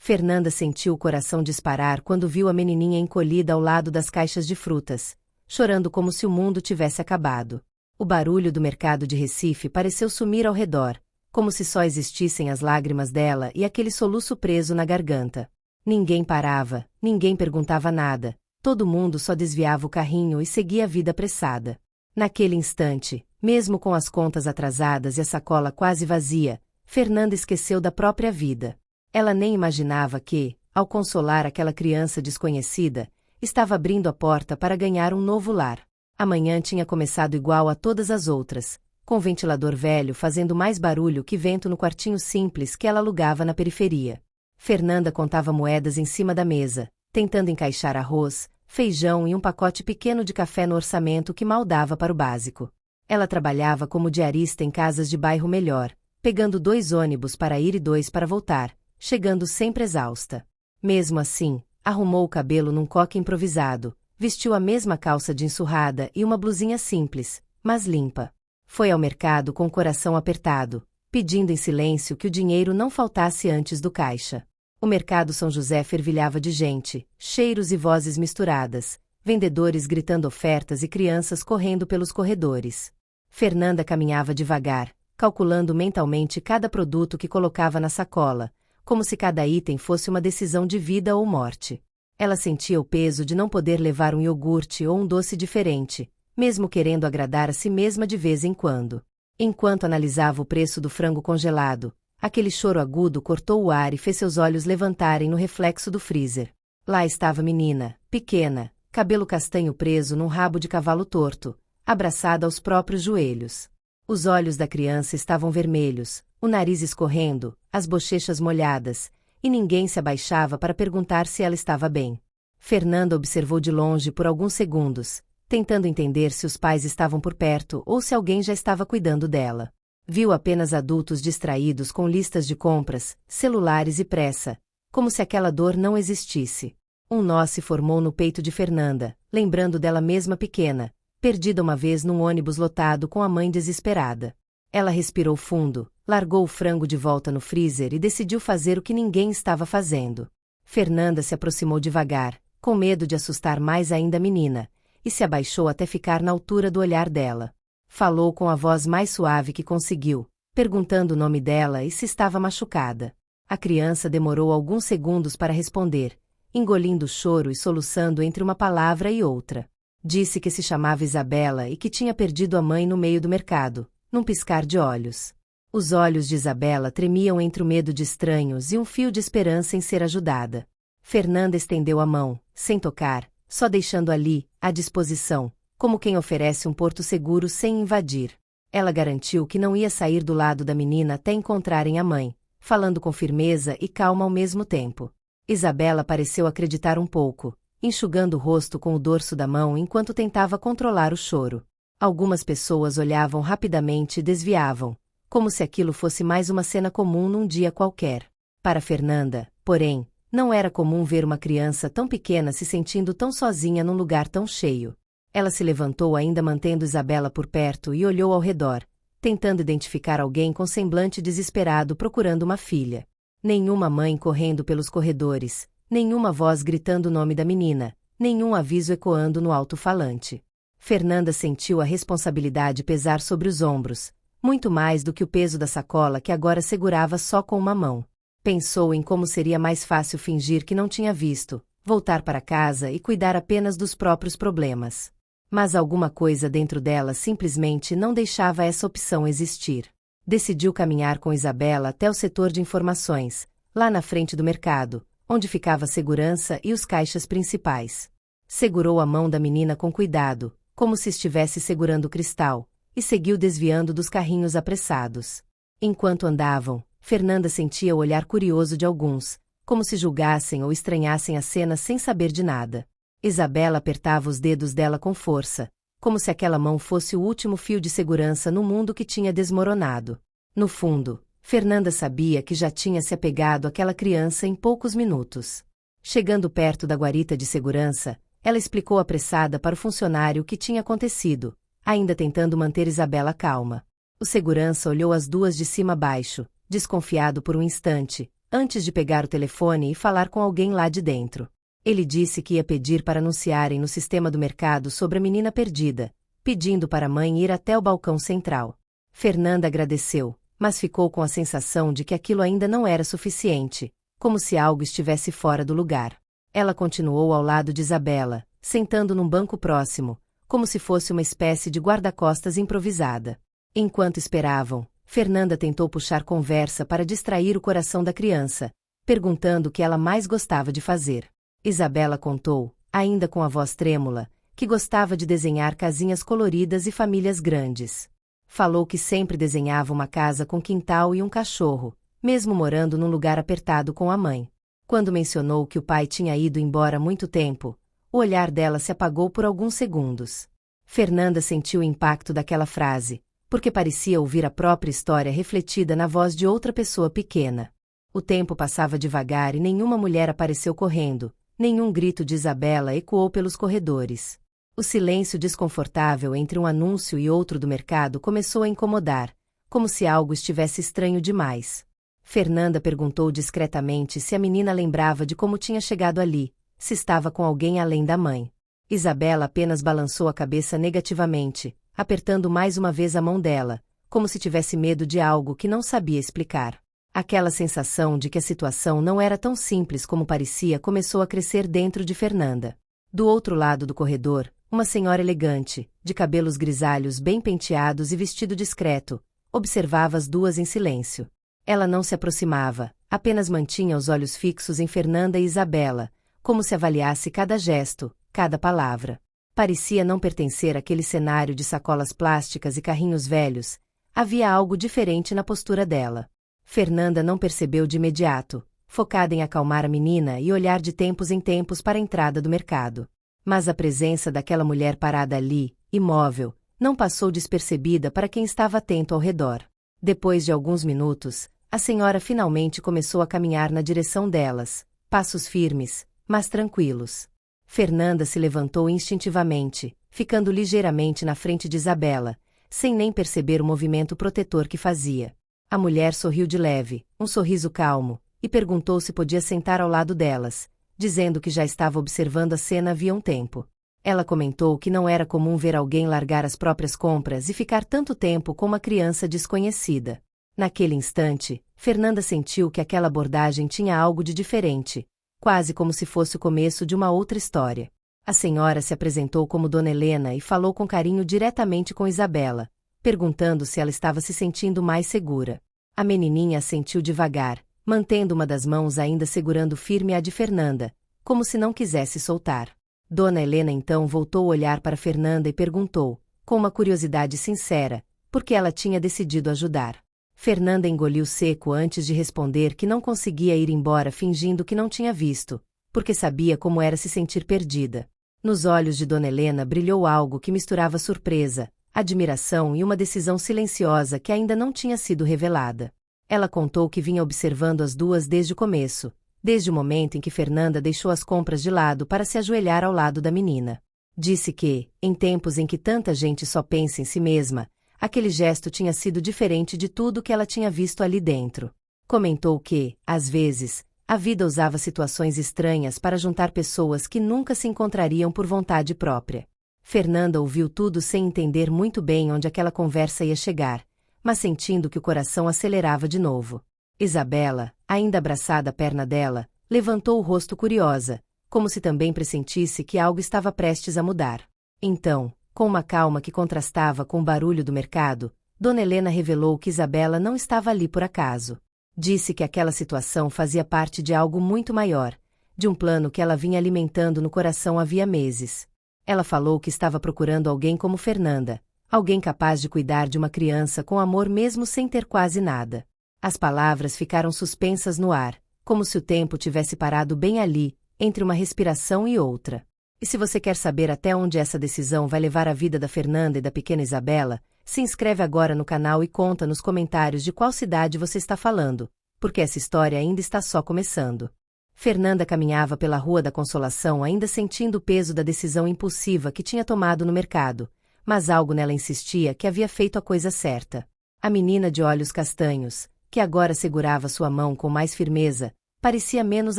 Fernanda sentiu o coração disparar quando viu a menininha encolhida ao lado das caixas de frutas, chorando como se o mundo tivesse acabado. O barulho do mercado de Recife pareceu sumir ao redor, como se só existissem as lágrimas dela e aquele soluço preso na garganta. Ninguém parava, ninguém perguntava nada, todo mundo só desviava o carrinho e seguia a vida apressada. Naquele instante, mesmo com as contas atrasadas e a sacola quase vazia, Fernanda esqueceu da própria vida. Ela nem imaginava que, ao consolar aquela criança desconhecida, estava abrindo a porta para ganhar um novo lar. A manhã tinha começado igual a todas as outras, com o ventilador velho fazendo mais barulho que vento no quartinho simples que ela alugava na periferia. Fernanda contava moedas em cima da mesa, tentando encaixar arroz, feijão e um pacote pequeno de café no orçamento que mal dava para o básico. Ela trabalhava como diarista em casas de bairro melhor, pegando 2 ônibus para ir e 2 para voltar, chegando sempre exausta. Mesmo assim, arrumou o cabelo num coque improvisado, vestiu a mesma calça de ensurrada e uma blusinha simples, mas limpa. Foi ao mercado com o coração apertado, pedindo em silêncio que o dinheiro não faltasse antes do caixa. O mercado São José fervilhava de gente, cheiros e vozes misturadas, vendedores gritando ofertas e crianças correndo pelos corredores. Fernanda caminhava devagar, calculando mentalmente cada produto que colocava na sacola, como se cada item fosse uma decisão de vida ou morte. Ela sentia o peso de não poder levar um iogurte ou um doce diferente, mesmo querendo agradar a si mesma de vez em quando. Enquanto analisava o preço do frango congelado, aquele choro agudo cortou o ar e fez seus olhos levantarem no reflexo do freezer. Lá estava a menina, pequena, cabelo castanho preso num rabo de cavalo torto, abraçada aos próprios joelhos. Os olhos da criança estavam vermelhos, o nariz escorrendo, as bochechas molhadas, e ninguém se abaixava para perguntar se ela estava bem. Fernanda observou de longe por alguns segundos, tentando entender se os pais estavam por perto ou se alguém já estava cuidando dela. Viu apenas adultos distraídos com listas de compras, celulares e pressa, como se aquela dor não existisse. Um nó se formou no peito de Fernanda, lembrando dela mesma pequena, perdida uma vez num ônibus lotado com a mãe desesperada. Ela respirou fundo, largou o frango de volta no freezer e decidiu fazer o que ninguém estava fazendo. Fernanda se aproximou devagar, com medo de assustar mais ainda a menina, e se abaixou até ficar na altura do olhar dela. Falou com a voz mais suave que conseguiu, perguntando o nome dela e se estava machucada. A criança demorou alguns segundos para responder, engolindo o choro e soluçando entre uma palavra e outra. Disse que se chamava Isabela e que tinha perdido a mãe no meio do mercado, num piscar de olhos. Os olhos de Isabela tremiam entre o medo de estranhos e um fio de esperança em ser ajudada. Fernanda estendeu a mão, sem tocar, só deixando ali, à disposição, como quem oferece um porto seguro sem invadir. Ela garantiu que não ia sair do lado da menina até encontrarem a mãe, falando com firmeza e calma ao mesmo tempo. Isabela pareceu acreditar um pouco, enxugando o rosto com o dorso da mão enquanto tentava controlar o choro. Algumas pessoas olhavam rapidamente e desviavam, como se aquilo fosse mais uma cena comum num dia qualquer. Para Fernanda, porém, não era comum ver uma criança tão pequena se sentindo tão sozinha num lugar tão cheio. Ela se levantou ainda mantendo Isabela por perto e olhou ao redor, tentando identificar alguém com semblante desesperado procurando uma filha. Nenhuma mãe correndo pelos corredores, nenhuma voz gritando o nome da menina, nenhum aviso ecoando no alto-falante. Fernanda sentiu a responsabilidade pesar sobre os ombros, muito mais do que o peso da sacola que agora segurava só com uma mão. Pensou em como seria mais fácil fingir que não tinha visto, voltar para casa e cuidar apenas dos próprios problemas. Mas alguma coisa dentro dela simplesmente não deixava essa opção existir. Decidiu caminhar com Isabela até o setor de informações, lá na frente do mercado, onde ficava a segurança e os caixas principais. Segurou a mão da menina com cuidado, como se estivesse segurando o cristal, e seguiu desviando dos carrinhos apressados. Enquanto andavam, Fernanda sentia o olhar curioso de alguns, como se julgassem ou estranhassem a cena sem saber de nada. Isabela apertava os dedos dela com força, como se aquela mão fosse o último fio de segurança no mundo que tinha desmoronado. No fundo, Fernanda sabia que já tinha se apegado àquela criança em poucos minutos. Chegando perto da guarita de segurança, ela explicou apressada para o funcionário o que tinha acontecido, ainda tentando manter Isabela calma. O segurança olhou as duas de cima a baixo, desconfiado por um instante, antes de pegar o telefone e falar com alguém lá de dentro. Ele disse que ia pedir para anunciarem no sistema do mercado sobre a menina perdida, pedindo para a mãe ir até o balcão central. Fernanda agradeceu, mas ficou com a sensação de que aquilo ainda não era suficiente, como se algo estivesse fora do lugar. Ela continuou ao lado de Isabela, sentando num banco próximo, como se fosse uma espécie de guarda-costas improvisada. Enquanto esperavam, Fernanda tentou puxar conversa para distrair o coração da criança, perguntando o que ela mais gostava de fazer. Isabela contou, ainda com a voz trêmula, que gostava de desenhar casinhas coloridas e famílias grandes. Falou que sempre desenhava uma casa com quintal e um cachorro, mesmo morando num lugar apertado com a mãe. Quando mencionou que o pai tinha ido embora há muito tempo, o olhar dela se apagou por alguns segundos. Fernanda sentiu o impacto daquela frase, porque parecia ouvir a própria história refletida na voz de outra pessoa pequena. O tempo passava devagar e nenhuma mulher apareceu correndo, nenhum grito de Isabela ecoou pelos corredores. O silêncio desconfortável entre um anúncio e outro do mercado começou a incomodar, como se algo estivesse estranho demais. Fernanda perguntou discretamente se a menina lembrava de como tinha chegado ali, se estava com alguém além da mãe. Isabela apenas balançou a cabeça negativamente, apertando mais uma vez a mão dela, como se tivesse medo de algo que não sabia explicar. Aquela sensação de que a situação não era tão simples como parecia começou a crescer dentro de Fernanda. Do outro lado do corredor, uma senhora elegante, de cabelos grisalhos bem penteados e vestido discreto, observava as duas em silêncio. Ela não se aproximava, apenas mantinha os olhos fixos em Fernanda e Isabela, como se avaliasse cada gesto, cada palavra. Parecia não pertencer àquele cenário de sacolas plásticas e carrinhos velhos. Havia algo diferente na postura dela. Fernanda não percebeu de imediato, focada em acalmar a menina e olhar de tempos em tempos para a entrada do mercado. Mas a presença daquela mulher parada ali, imóvel, não passou despercebida para quem estava atento ao redor. Depois de alguns minutos, a senhora finalmente começou a caminhar na direção delas, passos firmes, mas tranquilos. Fernanda se levantou instintivamente, ficando ligeiramente na frente de Isabela, sem nem perceber o movimento protetor que fazia. A mulher sorriu de leve, um sorriso calmo, e perguntou se podia sentar ao lado delas, dizendo que já estava observando a cena havia um tempo. Ela comentou que não era comum ver alguém largar as próprias compras e ficar tanto tempo com uma criança desconhecida. Naquele instante, Fernanda sentiu que aquela abordagem tinha algo de diferente, quase como se fosse o começo de uma outra história. A senhora se apresentou como Dona Helena e falou com carinho diretamente com Isabela, perguntando se ela estava se sentindo mais segura. A menininha assentiu devagar, mantendo uma das mãos ainda segurando firme a de Fernanda, como se não quisesse soltar. Dona Helena então voltou o olhar para Fernanda e perguntou, com uma curiosidade sincera, por que ela tinha decidido ajudar. Fernanda engoliu seco antes de responder que não conseguia ir embora fingindo que não tinha visto, porque sabia como era se sentir perdida. Nos olhos de Dona Helena brilhou algo que misturava surpresa, admiração e uma decisão silenciosa que ainda não tinha sido revelada. Ela contou que vinha observando as duas desde o começo, desde o momento em que Fernanda deixou as compras de lado para se ajoelhar ao lado da menina. Disse que, em tempos em que tanta gente só pensa em si mesma, aquele gesto tinha sido diferente de tudo que ela tinha visto ali dentro. Comentou que, às vezes, a vida usava situações estranhas para juntar pessoas que nunca se encontrariam por vontade própria. Fernanda ouviu tudo sem entender muito bem onde aquela conversa ia chegar, mas sentindo que o coração acelerava de novo. Isabela, ainda abraçada à perna dela, levantou o rosto curiosa, como se também pressentisse que algo estava prestes a mudar. Então, com uma calma que contrastava com o barulho do mercado, Dona Helena revelou que Isabela não estava ali por acaso. Disse que aquela situação fazia parte de algo muito maior, de um plano que ela vinha alimentando no coração havia meses. Ela falou que estava procurando alguém como Fernanda, alguém capaz de cuidar de uma criança com amor mesmo sem ter quase nada. As palavras ficaram suspensas no ar, como se o tempo tivesse parado bem ali, entre uma respiração e outra. E se você quer saber até onde essa decisão vai levar a vida da Fernanda e da pequena Isabela, se inscreve agora no canal e conta nos comentários de qual cidade você está falando, porque essa história ainda está só começando. Fernanda caminhava pela Rua da Consolação ainda sentindo o peso da decisão impulsiva que tinha tomado no mercado, mas algo nela insistia que havia feito a coisa certa. A menina de olhos castanhos, que agora segurava sua mão com mais firmeza, parecia menos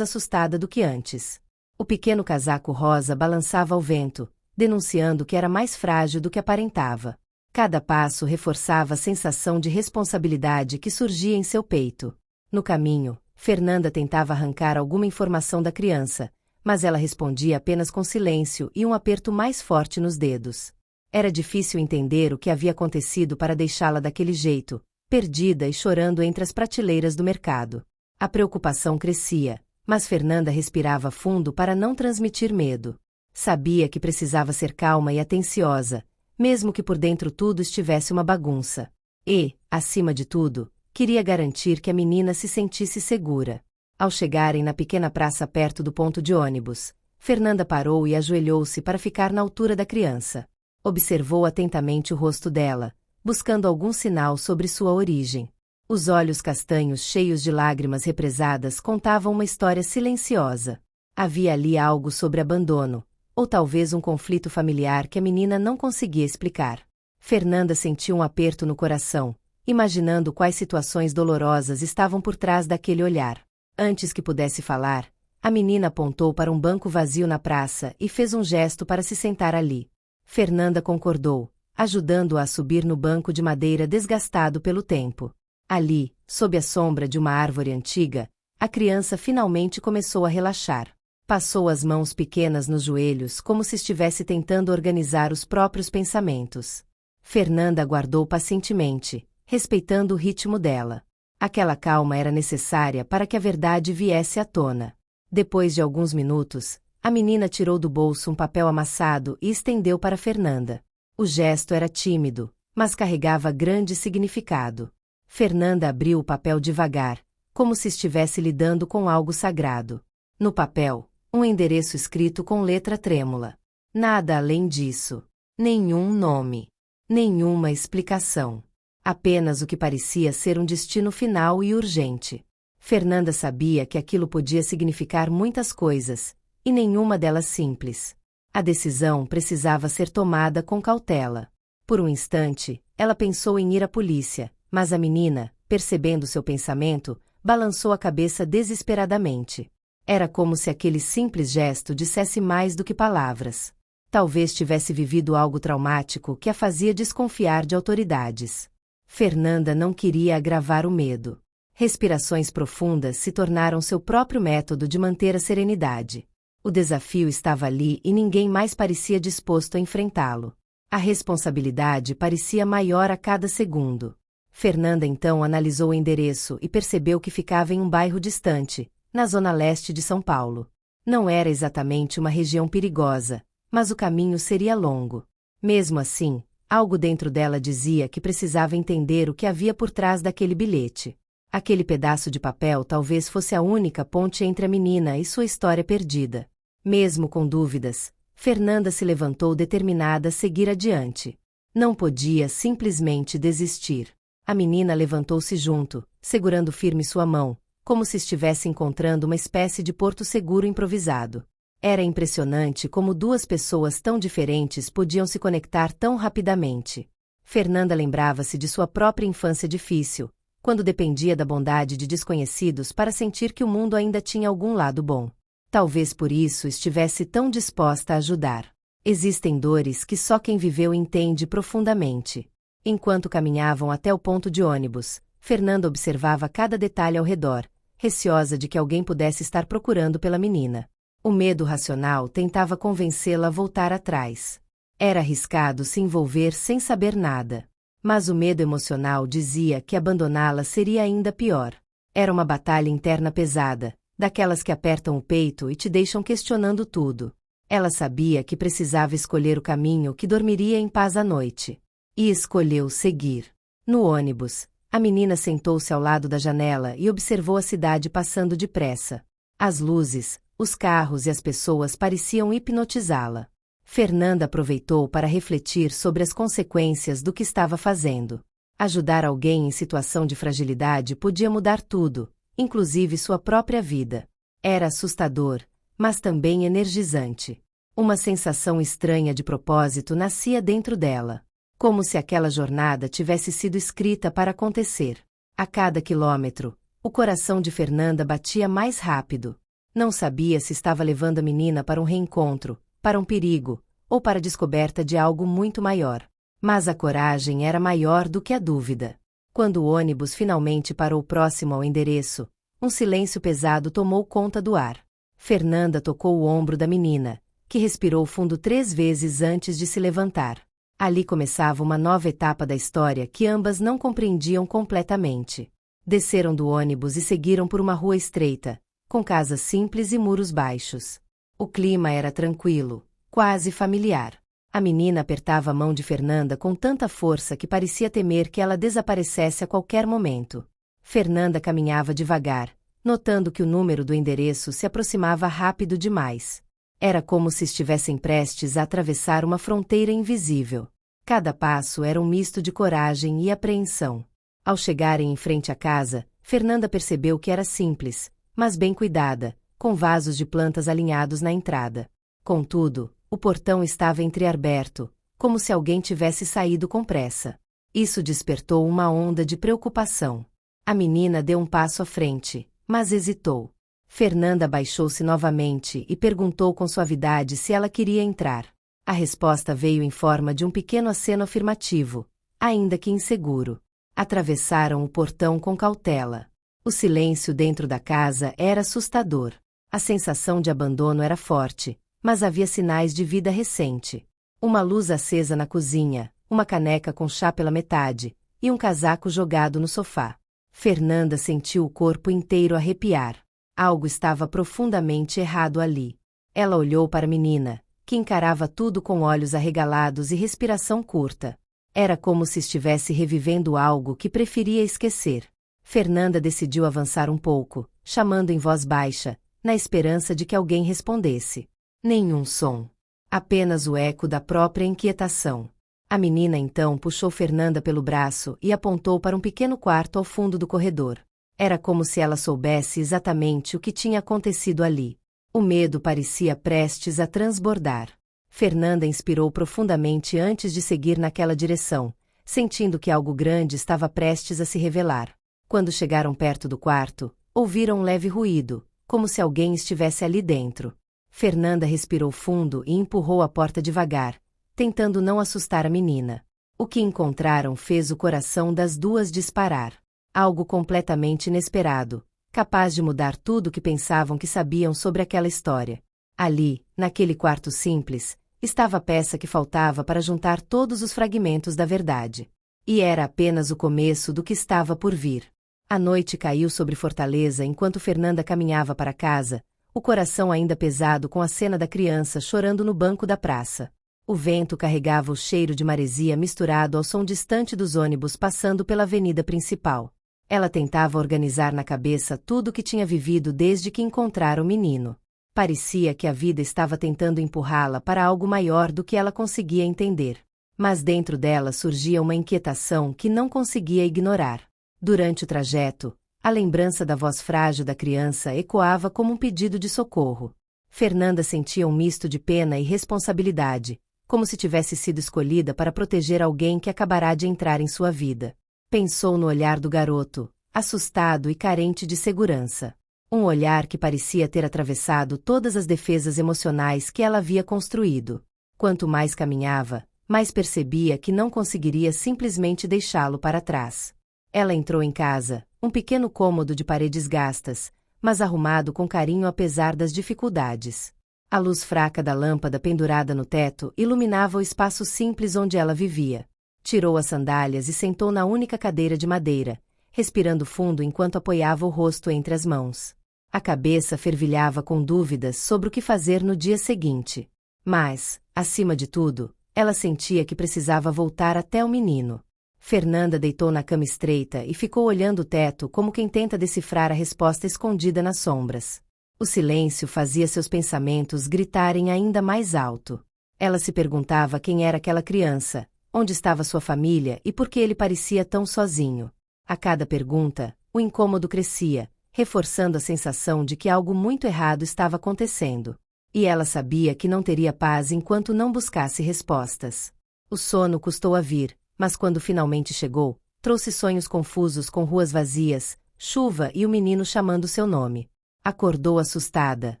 assustada do que antes. O pequeno casaco rosa balançava ao vento, denunciando que era mais frágil do que aparentava. Cada passo reforçava a sensação de responsabilidade que surgia em seu peito. No caminho, Fernanda tentava arrancar alguma informação da criança, mas ela respondia apenas com silêncio e um aperto mais forte nos dedos. Era difícil entender o que havia acontecido para deixá-la daquele jeito, perdida e chorando entre as prateleiras do mercado. A preocupação crescia, mas Fernanda respirava fundo para não transmitir medo. Sabia que precisava ser calma e atenciosa, mesmo que por dentro tudo estivesse uma bagunça. E, acima de tudo, queria garantir que a menina se sentisse segura. Ao chegarem na pequena praça perto do ponto de ônibus, Fernanda parou e ajoelhou-se para ficar na altura da criança. Observou atentamente o rosto dela, buscando algum sinal sobre sua origem. Os olhos castanhos cheios de lágrimas represadas contavam uma história silenciosa. Havia ali algo sobre abandono, ou talvez um conflito familiar que a menina não conseguia explicar. Fernanda sentiu um aperto no coração, imaginando quais situações dolorosas estavam por trás daquele olhar. Antes que pudesse falar, a menina apontou para um banco vazio na praça e fez um gesto para se sentar ali. Fernanda concordou, ajudando-a a subir no banco de madeira desgastado pelo tempo. Ali, sob a sombra de uma árvore antiga, a criança finalmente começou a relaxar. Passou as mãos pequenas nos joelhos como se estivesse tentando organizar os próprios pensamentos. Fernanda aguardou pacientemente, respeitando o ritmo dela. Aquela calma era necessária para que a verdade viesse à tona. Depois de alguns minutos, a menina tirou do bolso um papel amassado e estendeu para Fernanda. O gesto era tímido, mas carregava grande significado. Fernanda abriu o papel devagar, como se estivesse lidando com algo sagrado. No papel, um endereço escrito com letra trêmula. Nada além disso. Nenhum nome. Nenhuma explicação. Apenas o que parecia ser um destino final e urgente. Fernanda sabia que aquilo podia significar muitas coisas, e nenhuma delas simples. A decisão precisava ser tomada com cautela. Por um instante, ela pensou em ir à polícia, mas a menina, percebendo seu pensamento, balançou a cabeça desesperadamente. Era como se aquele simples gesto dissesse mais do que palavras. Talvez tivesse vivido algo traumático que a fazia desconfiar de autoridades. Fernanda não queria agravar o medo. Respirações profundas se tornaram seu próprio método de manter a serenidade. O desafio estava ali e ninguém mais parecia disposto a enfrentá-lo. A responsabilidade parecia maior a cada segundo. Fernanda então analisou o endereço e percebeu que ficava em um bairro distante, na zona leste de São Paulo. Não era exatamente uma região perigosa, mas o caminho seria longo. Mesmo assim, algo dentro dela dizia que precisava entender o que havia por trás daquele bilhete. Aquele pedaço de papel talvez fosse a única ponte entre a menina e sua história perdida. Mesmo com dúvidas, Fernanda se levantou determinada a seguir adiante. Não podia simplesmente desistir. A menina levantou-se junto, segurando firme sua mão, como se estivesse encontrando uma espécie de porto seguro improvisado. Era impressionante como duas pessoas tão diferentes podiam se conectar tão rapidamente. Fernanda lembrava-se de sua própria infância difícil, quando dependia da bondade de desconhecidos para sentir que o mundo ainda tinha algum lado bom. Talvez por isso estivesse tão disposta a ajudar. Existem dores que só quem viveu entende profundamente. Enquanto caminhavam até o ponto de ônibus, Fernanda observava cada detalhe ao redor, receosa de que alguém pudesse estar procurando pela menina. O medo racional tentava convencê-la a voltar atrás. Era arriscado se envolver sem saber nada. Mas o medo emocional dizia que abandoná-la seria ainda pior. Era uma batalha interna pesada, daquelas que apertam o peito e te deixam questionando tudo. Ela sabia que precisava escolher o caminho que dormiria em paz à noite. E escolheu seguir. No ônibus, a menina sentou-se ao lado da janela e observou a cidade passando depressa. As luzes, os carros e as pessoas pareciam hipnotizá-la. Fernanda aproveitou para refletir sobre as consequências do que estava fazendo. Ajudar alguém em situação de fragilidade podia mudar tudo, inclusive sua própria vida. Era assustador, mas também energizante. Uma sensação estranha de propósito nascia dentro dela. Como se aquela jornada tivesse sido escrita para acontecer. A cada quilômetro, o coração de Fernanda batia mais rápido. Não sabia se estava levando a menina para um reencontro, para um perigo, ou para a descoberta de algo muito maior. Mas a coragem era maior do que a dúvida. Quando o ônibus finalmente parou próximo ao endereço, um silêncio pesado tomou conta do ar. Fernanda tocou o ombro da menina, que respirou fundo 3 vezes antes de se levantar. Ali começava uma nova etapa da história que ambas não compreendiam completamente. Desceram do ônibus e seguiram por uma rua estreita, com casas simples e muros baixos. O clima era tranquilo, quase familiar. A menina apertava a mão de Fernanda com tanta força que parecia temer que ela desaparecesse a qualquer momento. Fernanda caminhava devagar, notando que o número do endereço se aproximava rápido demais. Era como se estivessem prestes a atravessar uma fronteira invisível. Cada passo era um misto de coragem e apreensão. Ao chegarem em frente à casa, Fernanda percebeu que era simples, mas bem cuidada, com vasos de plantas alinhados na entrada. Contudo, o portão estava entreaberto, como se alguém tivesse saído com pressa. Isso despertou uma onda de preocupação. A menina deu um passo à frente, mas hesitou. Fernanda abaixou-se novamente e perguntou com suavidade se ela queria entrar. A resposta veio em forma de um pequeno aceno afirmativo, ainda que inseguro. Atravessaram o portão com cautela. O silêncio dentro da casa era assustador. A sensação de abandono era forte, mas havia sinais de vida recente. Uma luz acesa na cozinha, uma caneca com chá pela metade, e um casaco jogado no sofá. Fernanda sentiu o corpo inteiro arrepiar. Algo estava profundamente errado ali. Ela olhou para a menina, que encarava tudo com olhos arregalados e respiração curta. Era como se estivesse revivendo algo que preferia esquecer. Fernanda decidiu avançar um pouco, chamando em voz baixa, na esperança de que alguém respondesse. Nenhum som. Apenas o eco da própria inquietação. A menina então puxou Fernanda pelo braço e apontou para um pequeno quarto ao fundo do corredor. Era como se ela soubesse exatamente o que tinha acontecido ali. O medo parecia prestes a transbordar. Fernanda inspirou profundamente antes de seguir naquela direção, sentindo que algo grande estava prestes a se revelar. Quando chegaram perto do quarto, ouviram um leve ruído, como se alguém estivesse ali dentro. Fernanda respirou fundo e empurrou a porta devagar, tentando não assustar a menina. O que encontraram fez o coração das duas disparar. Algo completamente inesperado, capaz de mudar tudo o que pensavam que sabiam sobre aquela história. Ali, naquele quarto simples, estava a peça que faltava para juntar todos os fragmentos da verdade. E era apenas o começo do que estava por vir. A noite caiu sobre Fortaleza enquanto Fernanda caminhava para casa, o coração ainda pesado com a cena da criança chorando no banco da praça. O vento carregava o cheiro de maresia misturado ao som distante dos ônibus passando pela avenida principal. Ela tentava organizar na cabeça tudo o que tinha vivido desde que encontrara o menino. Parecia que a vida estava tentando empurrá-la para algo maior do que ela conseguia entender. Mas dentro dela surgia uma inquietação que não conseguia ignorar. Durante o trajeto, a lembrança da voz frágil da criança ecoava como um pedido de socorro. Fernanda sentia um misto de pena e responsabilidade, como se tivesse sido escolhida para proteger alguém que acabará de entrar em sua vida. Pensou no olhar do garoto, assustado e carente de segurança. Um olhar que parecia ter atravessado todas as defesas emocionais que ela havia construído. Quanto mais caminhava, mais percebia que não conseguiria simplesmente deixá-lo para trás. Ela entrou em casa, um pequeno cômodo de paredes gastas, mas arrumado com carinho apesar das dificuldades. A luz fraca da lâmpada pendurada no teto iluminava o espaço simples onde ela vivia. Tirou as sandálias e sentou na única cadeira de madeira, respirando fundo enquanto apoiava o rosto entre as mãos. A cabeça fervilhava com dúvidas sobre o que fazer no dia seguinte. Mas, acima de tudo, ela sentia que precisava voltar até o menino. Fernanda deitou na cama estreita e ficou olhando o teto como quem tenta decifrar a resposta escondida nas sombras. O silêncio fazia seus pensamentos gritarem ainda mais alto. Ela se perguntava quem era aquela criança, onde estava sua família e por que ele parecia tão sozinho. A cada pergunta, o incômodo crescia, reforçando a sensação de que algo muito errado estava acontecendo. E ela sabia que não teria paz enquanto não buscasse respostas. O sono custou a vir, mas quando finalmente chegou, trouxe sonhos confusos com ruas vazias, chuva e o menino chamando seu nome. Acordou assustada,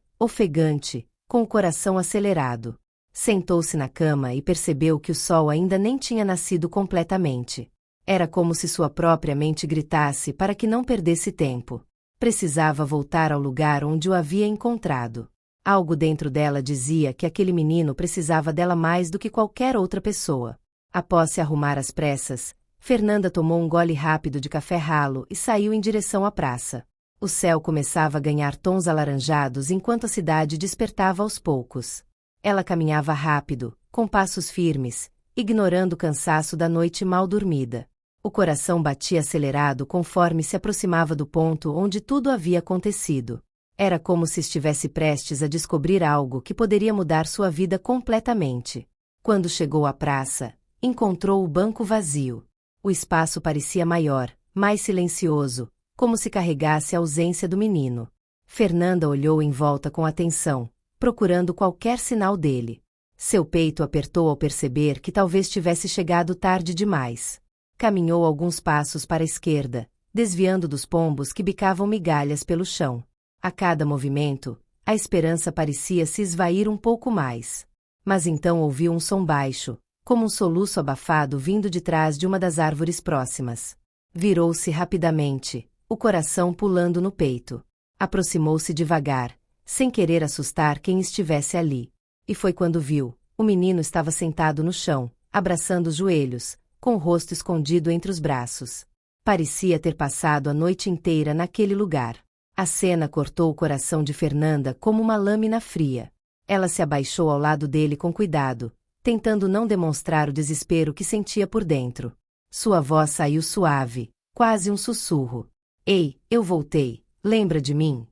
ofegante, com o coração acelerado. Sentou-se na cama e percebeu que o sol ainda nem tinha nascido completamente. Era como se sua própria mente gritasse para que não perdesse tempo. Precisava voltar ao lugar onde o havia encontrado. Algo dentro dela dizia que aquele menino precisava dela mais do que qualquer outra pessoa. Após se arrumar às pressas, Fernanda tomou um gole rápido de café ralo e saiu em direção à praça. O céu começava a ganhar tons alaranjados enquanto a cidade despertava aos poucos. Ela caminhava rápido, com passos firmes, ignorando o cansaço da noite mal dormida. O coração batia acelerado conforme se aproximava do ponto onde tudo havia acontecido. Era como se estivesse prestes a descobrir algo que poderia mudar sua vida completamente. Quando chegou à praça, encontrou o banco vazio. O espaço parecia maior, mais silencioso, como se carregasse a ausência do menino. Fernanda olhou em volta com atenção, procurando qualquer sinal dele. Seu peito apertou ao perceber que talvez tivesse chegado tarde demais. Caminhou alguns passos para a esquerda, desviando dos pombos que bicavam migalhas pelo chão. A cada movimento, a esperança parecia se esvair um pouco mais. Mas então ouviu um som baixo, como um soluço abafado vindo de trás de uma das árvores próximas. Virou-se rapidamente, o coração pulando no peito. Aproximou-se devagar, sem querer assustar quem estivesse ali. E foi quando viu, o menino estava sentado no chão, abraçando os joelhos, com o rosto escondido entre os braços. Parecia ter passado a noite inteira naquele lugar. A cena cortou o coração de Fernanda como uma lâmina fria. Ela se abaixou ao lado dele com cuidado, tentando não demonstrar o desespero que sentia por dentro. Sua voz saiu suave, quase um sussurro. Ei, eu voltei, lembra de mim?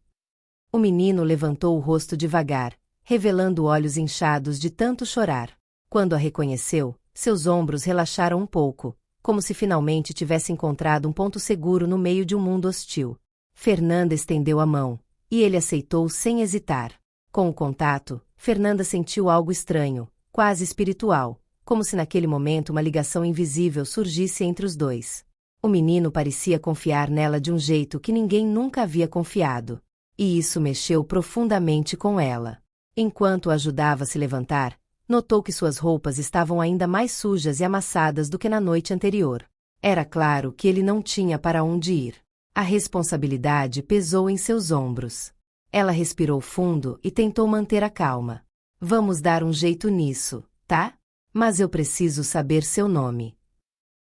O menino levantou o rosto devagar, revelando olhos inchados de tanto chorar. Quando a reconheceu, seus ombros relaxaram um pouco, como se finalmente tivesse encontrado um ponto seguro no meio de um mundo hostil. Fernanda estendeu a mão, e ele aceitou sem hesitar. Com o contato, Fernanda sentiu algo estranho, quase espiritual, como se naquele momento uma ligação invisível surgisse entre os dois. O menino parecia confiar nela de um jeito que ninguém nunca havia confiado. E isso mexeu profundamente com ela. Enquanto o ajudava a se levantar, notou que suas roupas estavam ainda mais sujas e amassadas do que na noite anterior. Era claro que ele não tinha para onde ir. A responsabilidade pesou em seus ombros. Ela respirou fundo e tentou manter a calma. Vamos dar um jeito nisso, tá? Mas eu preciso saber seu nome.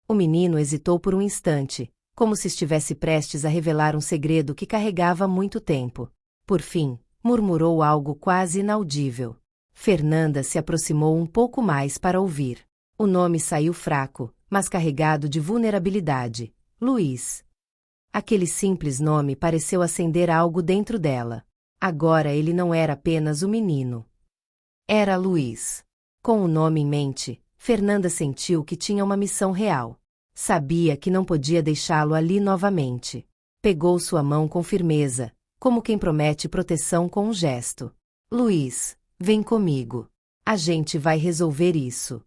O menino hesitou por um instante, como se estivesse prestes a revelar um segredo que carregava há muito tempo. Por fim, murmurou algo quase inaudível. Fernanda se aproximou um pouco mais para ouvir. O nome saiu fraco, mas carregado de vulnerabilidade. Luiz. Aquele simples nome pareceu acender algo dentro dela. Agora ele não era apenas o menino. Era Luiz. Com o nome em mente, Fernanda sentiu que tinha uma missão real. Sabia que não podia deixá-lo ali novamente. Pegou sua mão com firmeza, como quem promete proteção com um gesto. Luiz, vem comigo. A gente vai resolver isso.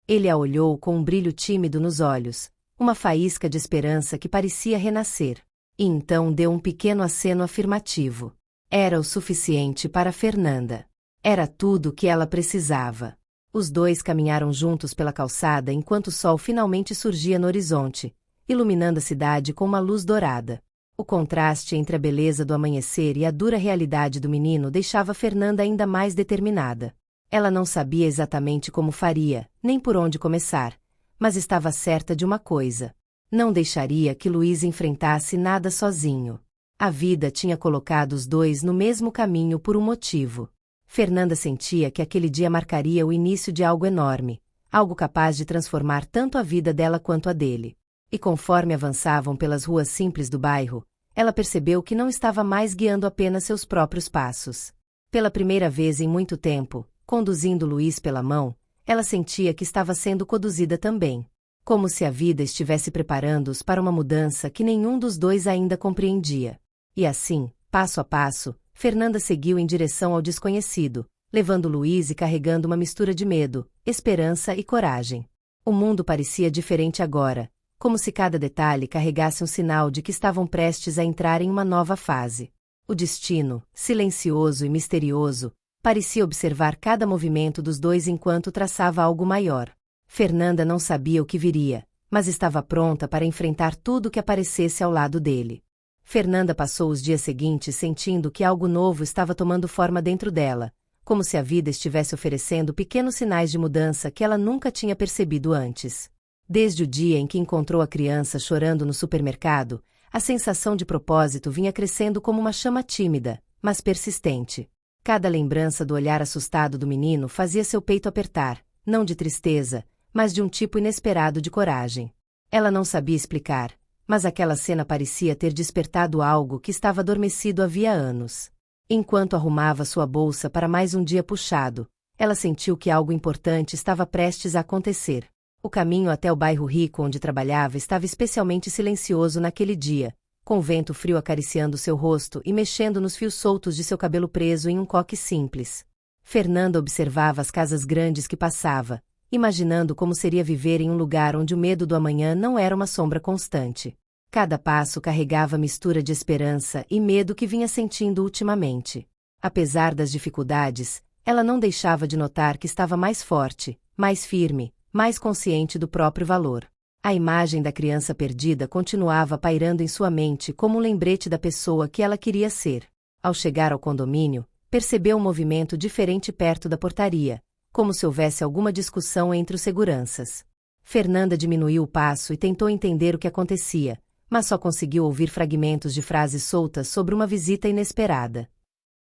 Ele a olhou com um brilho tímido nos olhos, uma faísca de esperança que parecia renascer. E então deu um pequeno aceno afirmativo. Era o suficiente para Fernanda. Era tudo o que ela precisava. Os dois caminharam juntos pela calçada enquanto o sol finalmente surgia no horizonte, iluminando a cidade com uma luz dourada. O contraste entre a beleza do amanhecer e a dura realidade do menino deixava Fernanda ainda mais determinada. Ela não sabia exatamente como faria, nem por onde começar, mas estava certa de uma coisa. Não deixaria que Luiz enfrentasse nada sozinho. A vida tinha colocado os dois no mesmo caminho por um motivo. Fernanda sentia que aquele dia marcaria o início de algo enorme, algo capaz de transformar tanto a vida dela quanto a dele. E conforme avançavam pelas ruas simples do bairro, ela percebeu que não estava mais guiando apenas seus próprios passos. Pela primeira vez em muito tempo, conduzindo Luiz pela mão, ela sentia que estava sendo conduzida também. Como se a vida estivesse preparando-os para uma mudança que nenhum dos dois ainda compreendia. E assim, passo a passo, Fernanda seguiu em direção ao desconhecido, levando Luiz e carregando uma mistura de medo, esperança e coragem. O mundo parecia diferente agora, como se cada detalhe carregasse um sinal de que estavam prestes a entrar em uma nova fase. O destino, silencioso e misterioso, parecia observar cada movimento dos dois enquanto traçava algo maior. Fernanda não sabia o que viria, mas estava pronta para enfrentar tudo que aparecesse ao lado dele. Fernanda passou os dias seguintes sentindo que algo novo estava tomando forma dentro dela, como se a vida estivesse oferecendo pequenos sinais de mudança que ela nunca tinha percebido antes. Desde o dia em que encontrou a criança chorando no supermercado, a sensação de propósito vinha crescendo como uma chama tímida, mas persistente. Cada lembrança do olhar assustado do menino fazia seu peito apertar, não de tristeza, mas de um tipo inesperado de coragem. Ela não sabia explicar, mas aquela cena parecia ter despertado algo que estava adormecido havia anos. Enquanto arrumava sua bolsa para mais um dia puxado, ela sentiu que algo importante estava prestes a acontecer. O caminho até o bairro rico onde trabalhava estava especialmente silencioso naquele dia, com o vento frio acariciando seu rosto e mexendo nos fios soltos de seu cabelo preso em um coque simples. Fernanda observava as casas grandes que passava, imaginando como seria viver em um lugar onde o medo do amanhã não era uma sombra constante. Cada passo carregava a mistura de esperança e medo que vinha sentindo ultimamente. Apesar das dificuldades, ela não deixava de notar que estava mais forte, mais firme, mais consciente do próprio valor. A imagem da criança perdida continuava pairando em sua mente como um lembrete da pessoa que ela queria ser. Ao chegar ao condomínio, percebeu um movimento diferente perto da portaria, como se houvesse alguma discussão entre os seguranças. Fernanda diminuiu o passo e tentou entender o que acontecia, mas só conseguiu ouvir fragmentos de frases soltas sobre uma visita inesperada.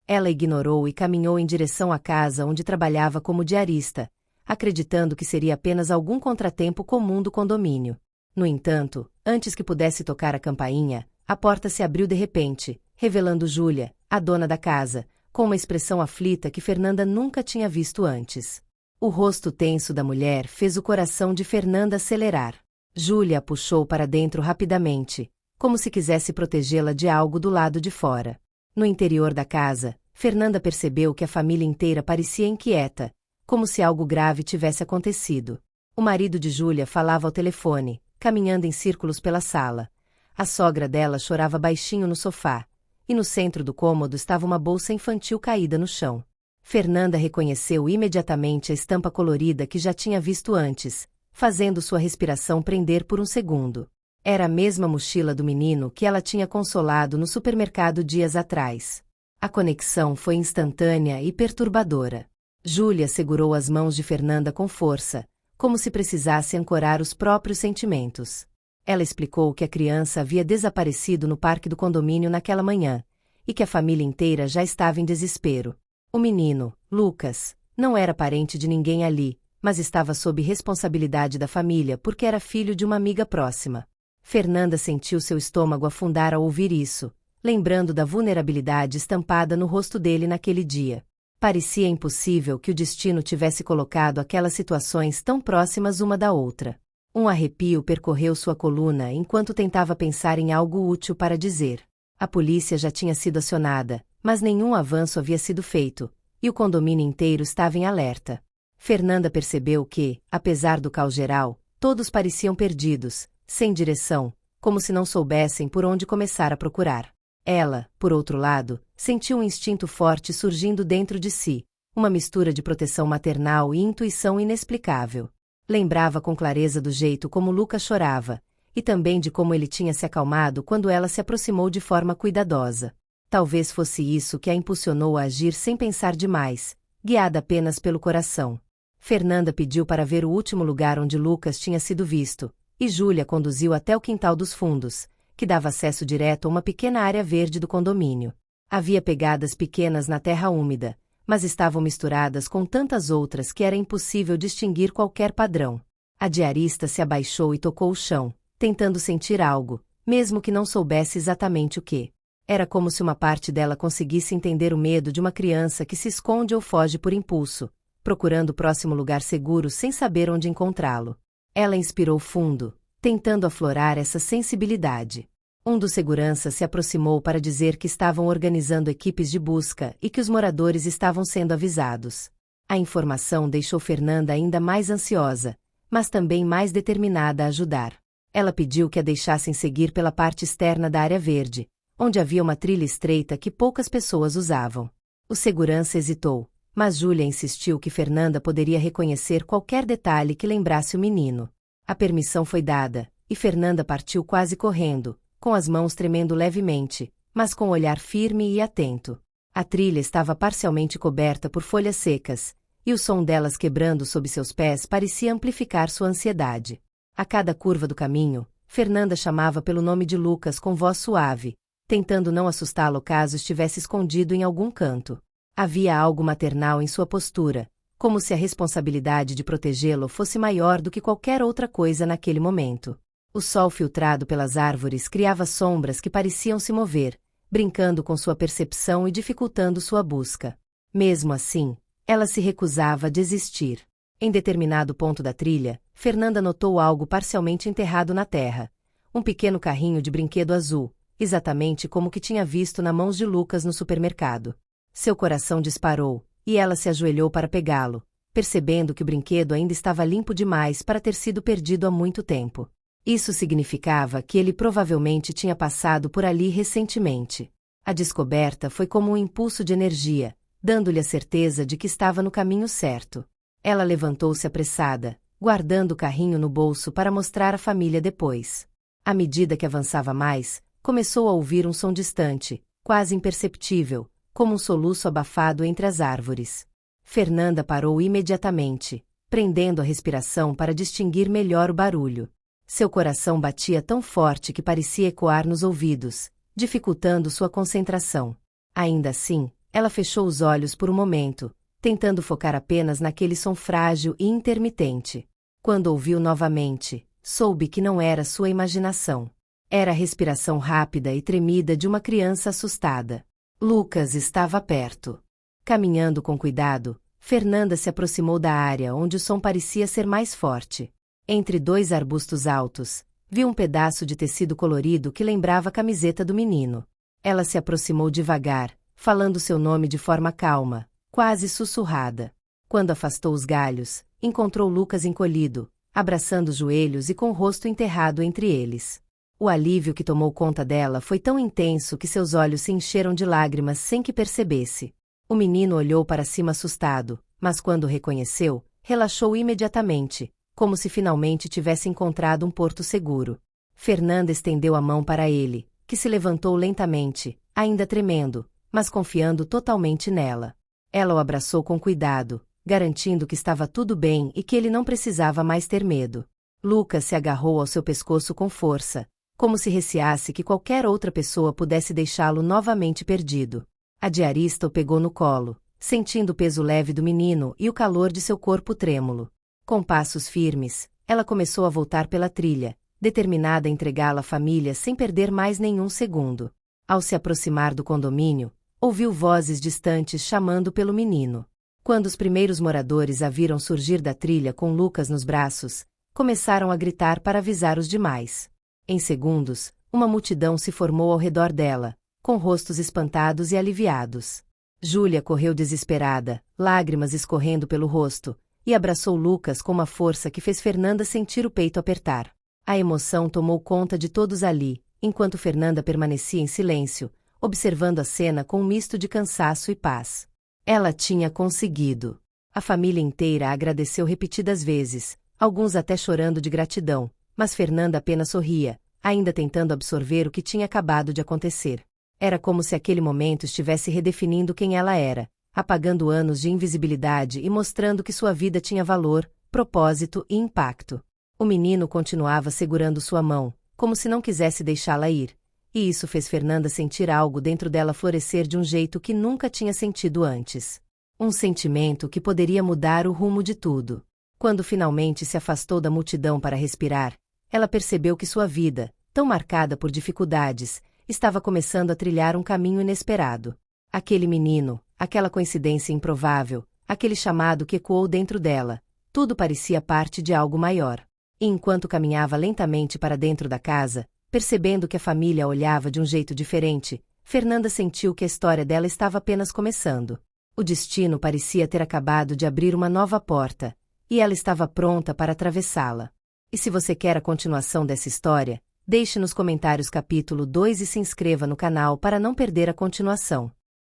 Ela ignorou e caminhou em direção à casa onde trabalhava como diarista, acreditando que seria apenas algum contratempo comum do condomínio. No entanto, antes que pudesse tocar a campainha, a porta se abriu de repente, revelando Júlia, a dona da casa, com uma expressão aflita que Fernanda nunca tinha visto antes. O rosto tenso da mulher fez o coração de Fernanda acelerar. Júlia a puxou para dentro rapidamente, como se quisesse protegê-la de algo do lado de fora. No interior da casa, Fernanda percebeu que a família inteira parecia inquieta, como se algo grave tivesse acontecido. O marido de Júlia falava ao telefone, caminhando em círculos pela sala. A sogra dela chorava baixinho no sofá, e no centro do cômodo estava uma bolsa infantil caída no chão. Fernanda reconheceu imediatamente a estampa colorida que já tinha visto antes, fazendo sua respiração prender por um segundo. Era a mesma mochila do menino que ela tinha consolado no supermercado dias atrás. A conexão foi instantânea e perturbadora. Júlia segurou as mãos de Fernanda com força, como se precisasse ancorar os próprios sentimentos. Ela explicou que a criança havia desaparecido no parque do condomínio naquela manhã, e que a família inteira já estava em desespero. O menino, Lucas, não era parente de ninguém ali, mas estava sob responsabilidade da família porque era filho de uma amiga próxima. Fernanda sentiu seu estômago afundar ao ouvir isso, lembrando da vulnerabilidade estampada no rosto dele naquele dia. Parecia impossível que o destino tivesse colocado aquelas situações tão próximas uma da outra. Um arrepio percorreu sua coluna enquanto tentava pensar em algo útil para dizer. A polícia já tinha sido acionada, mas nenhum avanço havia sido feito, e o condomínio inteiro estava em alerta. Fernanda percebeu que, apesar do caos geral, todos pareciam perdidos, sem direção, como se não soubessem por onde começar a procurar. Ela, por outro lado, sentiu um instinto forte surgindo dentro de si, uma mistura de proteção maternal e intuição inexplicável. Lembrava com clareza do jeito como Lucas chorava, e também de como ele tinha se acalmado quando ela se aproximou de forma cuidadosa. Talvez fosse isso que a impulsionou a agir sem pensar demais, guiada apenas pelo coração. Fernanda pediu para ver o último lugar onde Lucas tinha sido visto, e Júlia conduziu até o quintal dos fundos, que dava acesso direto a uma pequena área verde do condomínio. Havia pegadas pequenas na terra úmida, mas estavam misturadas com tantas outras que era impossível distinguir qualquer padrão. A diarista se abaixou e tocou o chão, tentando sentir algo, mesmo que não soubesse exatamente o que. Era como se uma parte dela conseguisse entender o medo de uma criança que se esconde ou foge por impulso, procurando o próximo lugar seguro sem saber onde encontrá-lo. Ela inspirou fundo, tentando aflorar essa sensibilidade. Um dos seguranças se aproximou para dizer que estavam organizando equipes de busca e que os moradores estavam sendo avisados. A informação deixou Fernanda ainda mais ansiosa, mas também mais determinada a ajudar. Ela pediu que a deixassem seguir pela parte externa da área verde, onde havia uma trilha estreita que poucas pessoas usavam. O segurança hesitou, mas Júlia insistiu que Fernanda poderia reconhecer qualquer detalhe que lembrasse o menino. A permissão foi dada, e Fernanda partiu quase correndo, com as mãos tremendo levemente, mas com o olhar firme e atento. A trilha estava parcialmente coberta por folhas secas, e o som delas quebrando sob seus pés parecia amplificar sua ansiedade. A cada curva do caminho, Fernanda chamava pelo nome de Lucas com voz suave, tentando não assustá-lo caso estivesse escondido em algum canto. Havia algo maternal em sua postura, como se a responsabilidade de protegê-lo fosse maior do que qualquer outra coisa naquele momento. O sol filtrado pelas árvores criava sombras que pareciam se mover, brincando com sua percepção e dificultando sua busca. Mesmo assim, ela se recusava a desistir. Em determinado ponto da trilha, Fernanda notou algo parcialmente enterrado na terra. Um pequeno carrinho de brinquedo azul, exatamente como o que tinha visto nas mãos de Lucas no supermercado. Seu coração disparou, e ela se ajoelhou para pegá-lo, percebendo que o brinquedo ainda estava limpo demais para ter sido perdido há muito tempo. Isso significava que ele provavelmente tinha passado por ali recentemente. A descoberta foi como um impulso de energia, dando-lhe a certeza de que estava no caminho certo. Ela levantou-se apressada, guardando o carrinho no bolso para mostrar à família depois. À medida que avançava mais, começou a ouvir um som distante, quase imperceptível, como um soluço abafado entre as árvores. Fernanda parou imediatamente, prendendo a respiração para distinguir melhor o barulho. Seu coração batia tão forte que parecia ecoar nos ouvidos, dificultando sua concentração. Ainda assim, ela fechou os olhos por um momento, tentando focar apenas naquele som frágil e intermitente. Quando ouviu novamente, soube que não era sua imaginação. Era a respiração rápida e tremida de uma criança assustada. Lucas estava perto. Caminhando com cuidado, Fernanda se aproximou da área onde o som parecia ser mais forte. Entre dois arbustos altos, viu um pedaço de tecido colorido que lembrava a camiseta do menino. Ela se aproximou devagar, falando seu nome de forma calma, quase sussurrada. Quando afastou os galhos, encontrou Lucas encolhido, abraçando os joelhos e com o rosto enterrado entre eles. O alívio que tomou conta dela foi tão intenso que seus olhos se encheram de lágrimas sem que percebesse. O menino olhou para cima assustado, mas quando o reconheceu, relaxou imediatamente, como se finalmente tivesse encontrado um porto seguro. Fernanda estendeu a mão para ele, que se levantou lentamente, ainda tremendo, mas confiando totalmente nela. Ela o abraçou com cuidado, garantindo que estava tudo bem e que ele não precisava mais ter medo. Lucas se agarrou ao seu pescoço com força, como se receasse que qualquer outra pessoa pudesse deixá-lo novamente perdido. A diarista o pegou no colo, sentindo o peso leve do menino e o calor de seu corpo trêmulo. Com passos firmes, ela começou a voltar pela trilha, determinada a entregá-la à família sem perder mais nenhum segundo. Ao se aproximar do condomínio, ouviu vozes distantes chamando pelo menino. Quando os primeiros moradores a viram surgir da trilha com Lucas nos braços, começaram a gritar para avisar os demais. Em segundos, uma multidão se formou ao redor dela, com rostos espantados e aliviados. Júlia correu desesperada, lágrimas escorrendo pelo rosto, e abraçou Lucas com uma força que fez Fernanda sentir o peito apertar. A emoção tomou conta de todos ali, enquanto Fernanda permanecia em silêncio, observando a cena com um misto de cansaço e paz. Ela tinha conseguido. A família inteira a agradeceu repetidas vezes, alguns até chorando de gratidão, mas Fernanda apenas sorria, ainda tentando absorver o que tinha acabado de acontecer. Era como se aquele momento estivesse redefinindo quem ela era, apagando anos de invisibilidade e mostrando que sua vida tinha valor, propósito e impacto. O menino continuava segurando sua mão, como se não quisesse deixá-la ir, e isso fez Fernanda sentir algo dentro dela florescer de um jeito que nunca tinha sentido antes. Um sentimento que poderia mudar o rumo de tudo. Quando finalmente se afastou da multidão para respirar, ela percebeu que sua vida, tão marcada por dificuldades, estava começando a trilhar um caminho inesperado. Aquele menino, aquela coincidência improvável, aquele chamado que ecoou dentro dela, tudo parecia parte de algo maior. E enquanto caminhava lentamente para dentro da casa, percebendo que a família a olhava de um jeito diferente, Fernanda sentiu que a história dela estava apenas começando. O destino parecia ter acabado de abrir uma nova porta, e ela estava pronta para atravessá-la. E se você quer a continuação dessa história, deixe nos comentários capítulo 2 e se inscreva no canal para não perder a continuação.